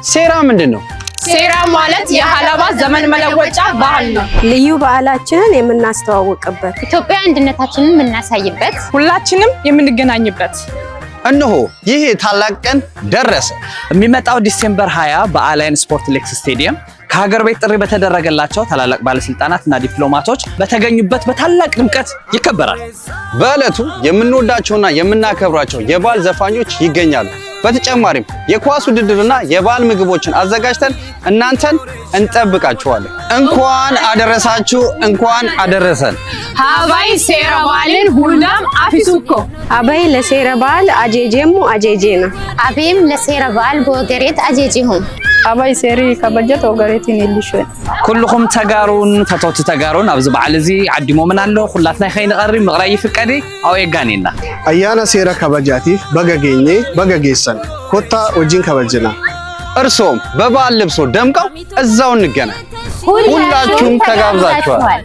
ሴራ ምንድነው? ሴራ ማለት የሃላባ ዘመን መለወጫ ባህል ነው። ልዩ በዓላችንን የምናስተዋውቅበት፣ ኢትዮጵያ አንድነታችንን የምናሳይበት፣ ሁላችንም የምንገናኝበት። እነሆ ይሄ ታላቅ ቀን ደረሰ። የሚመጣው ዲሴምበር 20 በአላይን ስፖርት ሌክስ ስቴዲየም ከሀገር ቤት ጥሪ በተደረገላቸው ታላላቅ ባለስልጣናትና ዲፕሎማቶች በተገኙበት በታላቅ ድምቀት ይከበራል። በዕለቱ የምንወዳቸውና የምናከብራቸው የባህል ዘፋኞች ይገኛሉ። በተጨማሪም የኳስ ውድድርና የባህል ምግቦችን አዘጋጅተን እናንተን እንጠብቃችኋለን። እንኳን አደረሳችሁ፣ እንኳን አደረሰን። ሀባይ ሴራ በዓልን ሁላም አፊሱኮ አበይ ለሴራ በዓል አጄጄሙ አጄጄና አቤም ለሴራ በዓል በወገሬት አጄጄሁም አባይ ሴሪ ከበጀት ወገሬትን ይልሽን ኩልኩም ተጋሩን ተቶት ተጋሩን ኣብዚ በዓል እዚ ዓዲሞምን ኣሎ ኩላትና ከይንቀሪ ምቕራይ ይፍቀዲ ኣው የጋኒና አያና ሴራ ከበጃቲፍ በገገኘ በገጌሰን ኮታ ወጂን ከበጅና እርሶም በበዓል ልብሶ ደምቀው እዛው እንገናኝ። ሁላችሁም ተጋብዛችኋል።